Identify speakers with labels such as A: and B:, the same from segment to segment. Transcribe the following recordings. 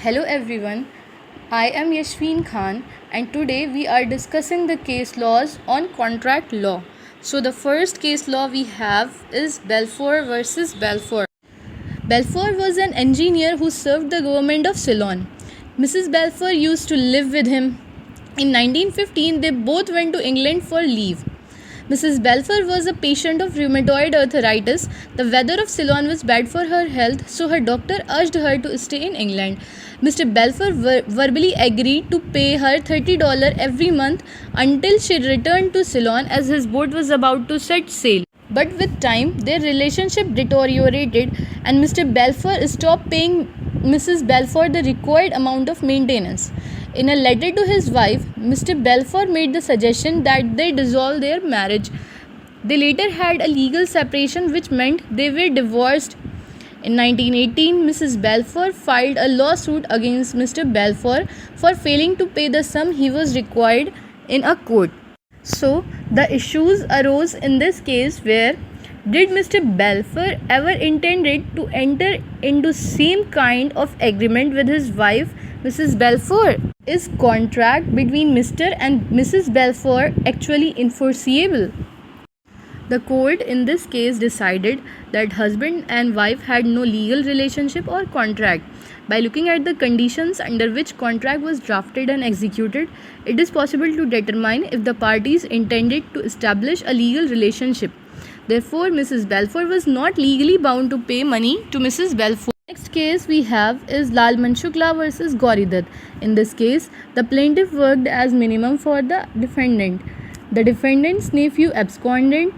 A: Hello everyone, I am Yashveen Khan and today we are discussing the case laws on contract law. So the first case law we have is Balfour versus Balfour. Balfour was an engineer who served the government of Ceylon. Mrs. Balfour used to live with him. In 1915 they both went to England for leave. Mrs. Balfour was a patient of rheumatoid arthritis. The weather of Ceylon was bad for her health, so her doctor urged her to stay in England. Mr. Balfour verbally agreed to pay her $30 every month until she returned to Ceylon as his boat was about to set sail. But with time, their relationship deteriorated and Mr. Balfour stopped paying Mrs. Balfour the required amount of maintenance. In a letter to his wife, Mr. Balfour made the suggestion that they dissolve their marriage. They later had a legal separation which meant they were divorced. In 1918, Mrs. Balfour filed a lawsuit against Mr. Balfour for failing to pay the sum he was required in a court. So, the issues arose in this case where did Mr. Balfour ever intended to enter into same kind of agreement with his wife, Mrs. Balfour? Is contract between Mr. and Mrs. Balfour actually enforceable? The court in this case decided that husband and wife had no legal relationship or contract. By looking at the conditions under which contract was drafted and executed, it is possible to determine if the parties intended to establish a legal relationship. Therefore, Mrs. Balfour was not legally bound to pay money to Mrs. Balfour. Next case we have is Lalman Shuka versus Gauri Dutt. In this case, the plaintiff worked as minimum for the defendant. The defendant's nephew absconded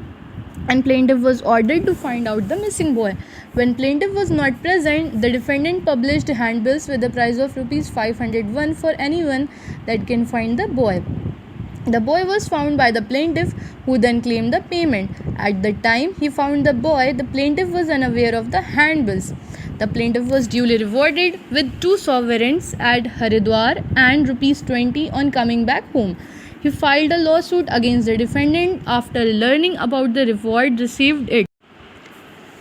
A: and plaintiff was ordered to find out the missing boy. When plaintiff was not present, the defendant published handbills with the price of Rs 501 for anyone that can find the boy. The boy was found by the plaintiff, who then claimed the payment. At the time he found the boy, the plaintiff was unaware of the handbills. The plaintiff was duly rewarded with 2 sovereigns at Haridwar and Rs 20 on coming back home. He filed a lawsuit against the defendant after learning about the reward received it.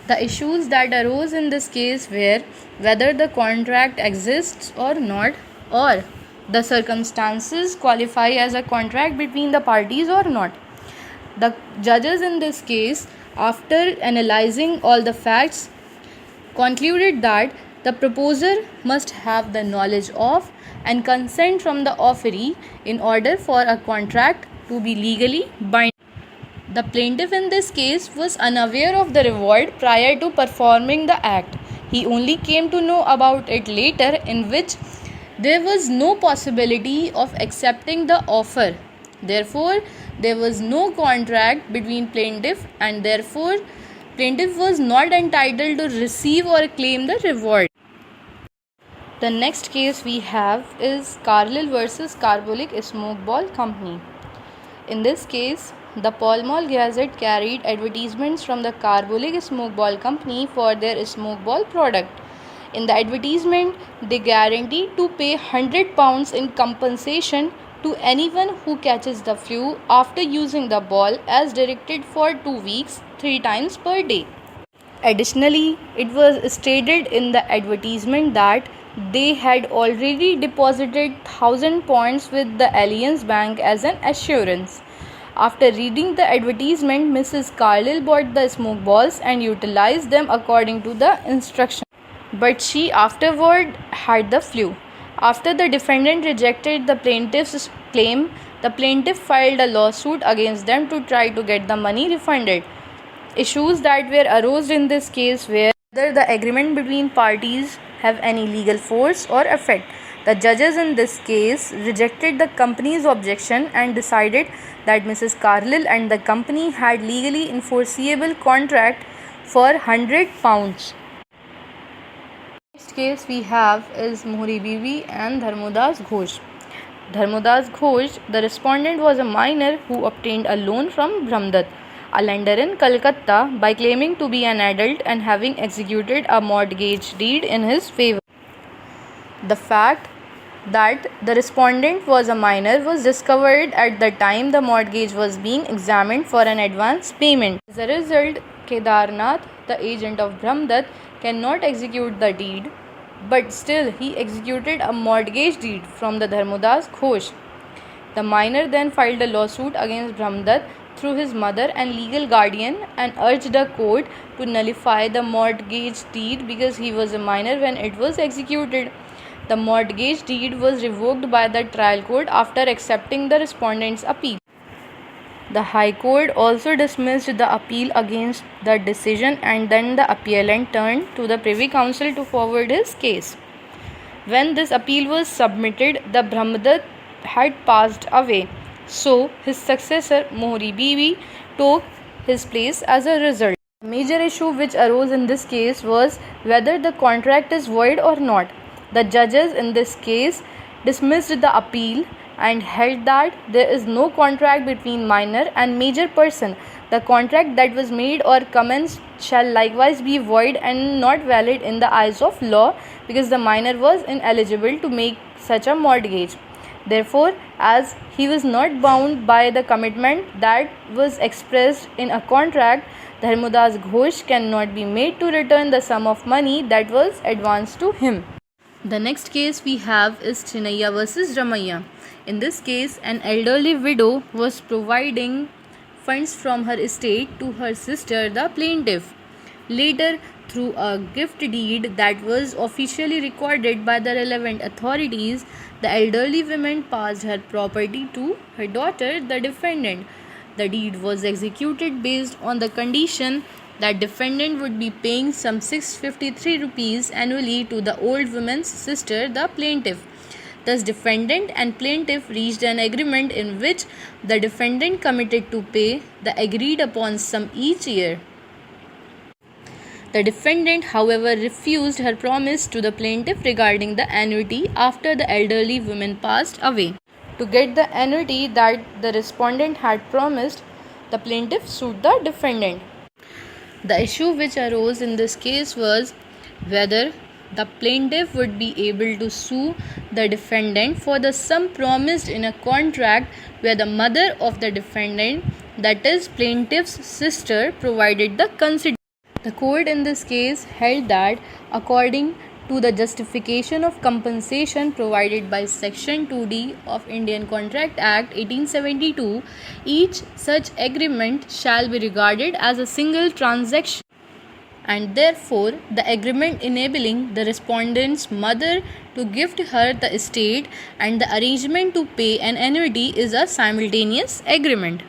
A: The issues that arose in this case were whether the contract exists or not, or the circumstances qualify as a contract between the parties or not. The judges in this case, after analyzing all the facts, concluded that the proposer must have the knowledge of and consent from the offeree in order for a contract to be legally binding. The plaintiff in this case was unaware of the reward prior to performing the act. He only came to know about it later, in which there was no possibility of accepting the offer. Therefore, there was no contract between plaintiff and therefore plaintiff was not entitled to receive or claim the reward. The next case we have is Carlil versus Carbolic Smoke Ball Company. In this case, the Pall Mall Gazette carried advertisements from the Carbolic Smoke Ball Company for their smoke ball product. In the advertisement, they guaranteed to pay £100 in compensation to anyone who catches the flu after using the ball as directed for 2 weeks, 3 times per day. Additionally, it was stated in the advertisement that they had already deposited 1,000 points with the Alliance Bank as an assurance. After reading the advertisement, Mrs. Carlil bought the smoke balls and utilized them according to the instructions. But she afterward had the flu. After the defendant rejected the plaintiff's claim, the plaintiff filed a lawsuit against them to try to get the money refunded. Issues that were arose in this case were whether the agreement between parties have any legal force or effect. The judges in this case rejected the company's objection and decided that Mrs. Carlil and the company had legally enforceable contract for £100. Next case we have is Mohori Bibee and Dharmodas Ghose. Dharmodas Ghose, the respondent, was a minor who obtained a loan from Dutt, a lender in Calcutta, by claiming to be an adult and having executed a mortgage deed in his favor. The fact that the respondent was a minor was discovered at the time the mortgage was being examined for an advance payment. As a result, Kedarnath, the agent of Dutt, cannot execute the deed but still he executed a mortgage deed from the Dharmodas Ghose. The minor then filed a lawsuit against Brahmdutt through his mother and legal guardian and urged the court to nullify the mortgage deed because he was a minor when it was executed. The mortgage deed was revoked by the trial court after accepting the respondent's appeal. The High Court also dismissed the appeal against the decision, and then the appellant turned to the Privy Council to forward his case. When this appeal was submitted, the Brahmdutt had passed away, so his successor Mohori Bibee took his place as a result. The major issue which arose in this case was whether the contract is void or not. The judges in this case dismissed the appeal and held that there is no contract between minor and major person. The contract that was made or commenced shall likewise be void and not valid in the eyes of law because the minor was ineligible to make such a mortgage. Therefore, as he was not bound by the commitment that was expressed in a contract, Dharmodas Ghose cannot be made to return the sum of money that was advanced to him. The next case we have is Chinnaya versus Ramayya. In this case, an elderly widow was providing funds from her estate to her sister, the plaintiff. Later, through a gift deed that was officially recorded by the relevant authorities, the elderly woman passed her property to her daughter, the defendant. The deed was executed based on the condition that defendant would be paying some 653 rupees annually to the old woman's sister, the plaintiff. Thus, defendant and plaintiff reached an agreement in which the defendant committed to pay the agreed upon sum each year. The defendant, however, refused her promise to the plaintiff regarding the annuity after the elderly woman passed away. To get the annuity that the respondent had promised, the plaintiff sued the defendant. The issue which arose in this case was whether the plaintiff would be able to sue the defendant for the sum promised in a contract where the mother of the defendant, that is plaintiff's sister, provided the consideration. The court in this case held that according to the justification of compensation provided by Section 2D of Indian Contract Act 1872, each such agreement shall be regarded as a single transaction, and therefore the agreement enabling the respondent's mother to gift her the estate and the arrangement to pay an annuity is a simultaneous agreement.